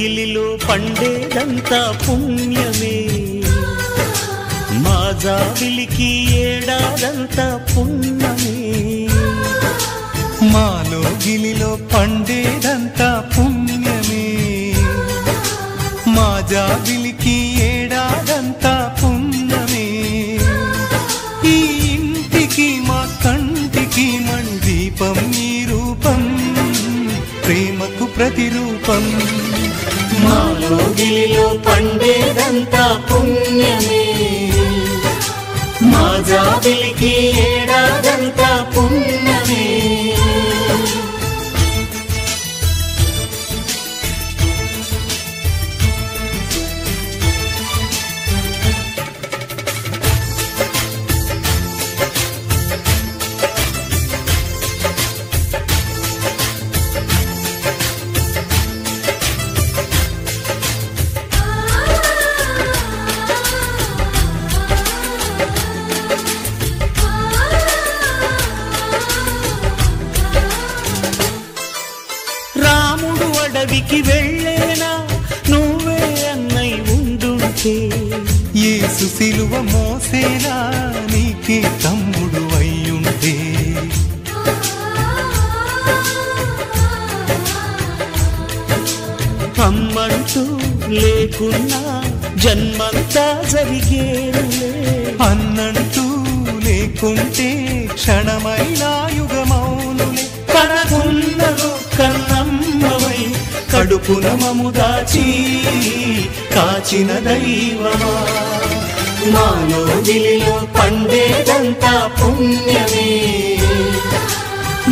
లోగిలిలో పండేదంతా పుణ్యమే, మా జాబిలికి ఏడాదంతా పుణ్యమే. మా లోగిలిలో పండేదంతా పుణ్యమే, మా జాబిలికి ఏడాదంతా పుణ్యమే. ఈ ఇంటికి మా కంటికి మణి దీపం ఈ రూపం, ప్రేమకు ప్రతిరూపం. మా లోగిలిలో పండేదంతా పుణ్యమే, మా జాబిలికి ఏడాదంతా పుణ్యమే. రాముడు అడవికి వెళ్ళేనా నువ్వే అన్నై ఉండుంటే, యేసు సిలువ మోసేనా నీకే తమ్ముడు అయ్యుంటే. అమ్మంటూ లేకున్నా జన్మంతా జరిగేనులే, అన్నంటూ లేకుంటే క్షణమైనా యుగమౌనులే. కనకున్నదో కన్నమ్మవై కడుపున మము దాచి కాచిన దైవమా. మా లోగిలిలో పండేదంతా పుణ్యమే,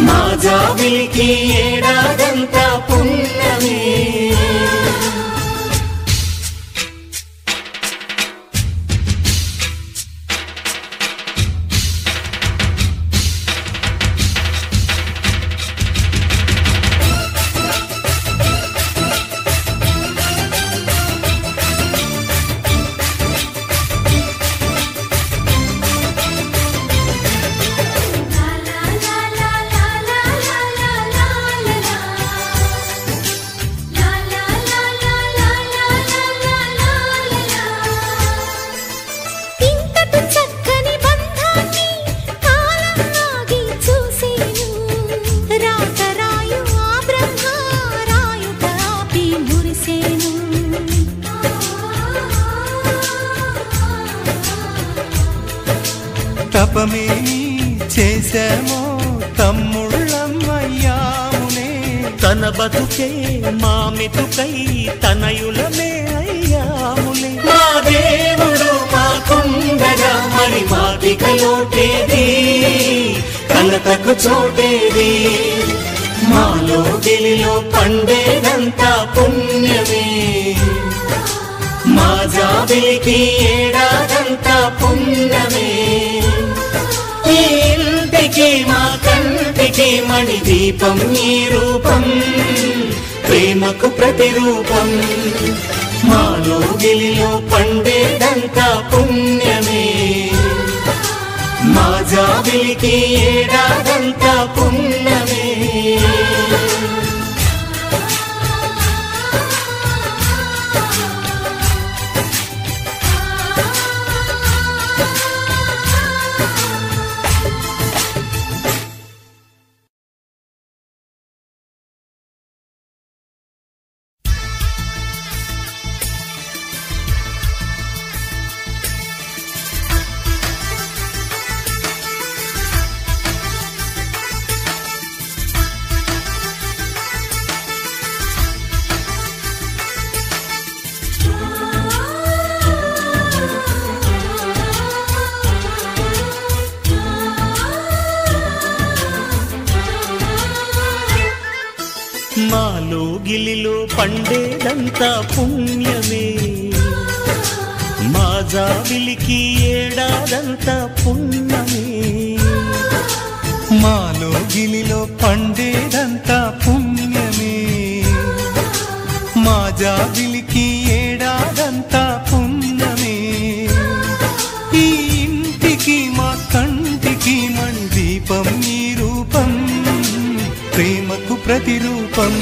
మా జాబిలికి ఏడాదంతా పుణ్యమే. తపమేమి చేశామో తమ్ముళ్ళమయ్యామునే, తన బతుకే మా మెతుకై తనయులమే అయ్యాములే. మా దేవుడు మాకుండగా మరి మాదిక లోటేది, కలతకు చోటేది. మా లోగిలిలో పండేదంతా పుణ్యమే, మా జాబిలికి ఏడాదంతా పుణ్యమే. ఈ ఇంటికి మా కంటికి మణి దీపం ఈ రూపం, ప్రేమకు ప్రతిరూపం. మా లోగిలిలో పండేదంతా పుణ్యమే, మా జాబిలికి ఏడాదంతా పుణ్యమే. మా లోగిలిలో పండేదంతా పుణ్యమే, మా జాబిలికి ఏడాదంతా పుణ్యమే. మా లోగిలిలో పండేదంతా పుణ్యమే, మా జాబిలికి ఏడాదంతా పుణ్యమే. ఈ ఇంటికి మా కంటికి మణి దీపం ఈ రూపం, ప్రేమకు ప్రతిరూపం.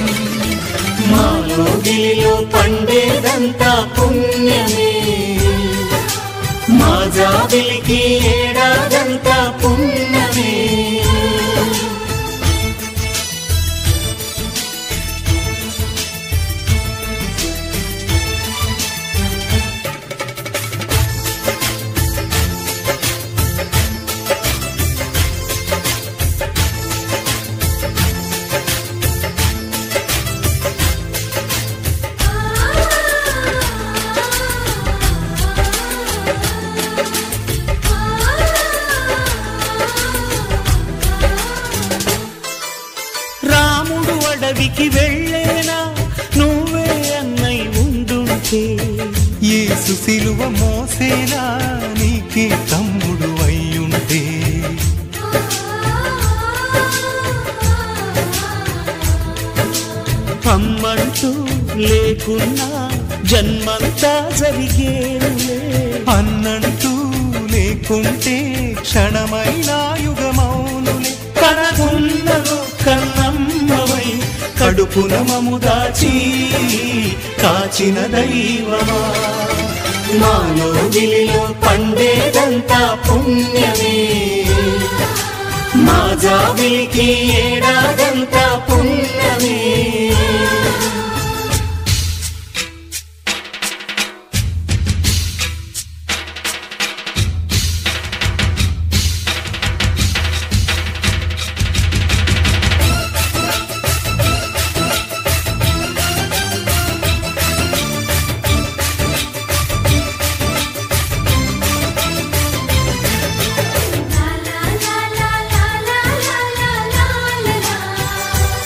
మా లోగిలిలో పండేదంతా పుణ్యమే మా జాబిలికి ఏడాదంతా పుణ్యమే అడవికి వెళ్ళేనా నువ్వే అన్నై ఉండుంటే యేసు సిలువ మోసేనా నీకే తమ్ముడు అయ్యుంటే అమ్మంటూ లేకున్నా జన్మంతా జరిగేనులే అన్నంటూ లేకుంటే క్షణమైన యుగమౌనులే కనకున్నను కన్నమ్మవై కడుపున మము దాచి కాచిన దైవమా మాలో గిలిలో పండేదంతా పుణ్యమే మా జాబిలికి ఏడాదంతా పుణ్యమే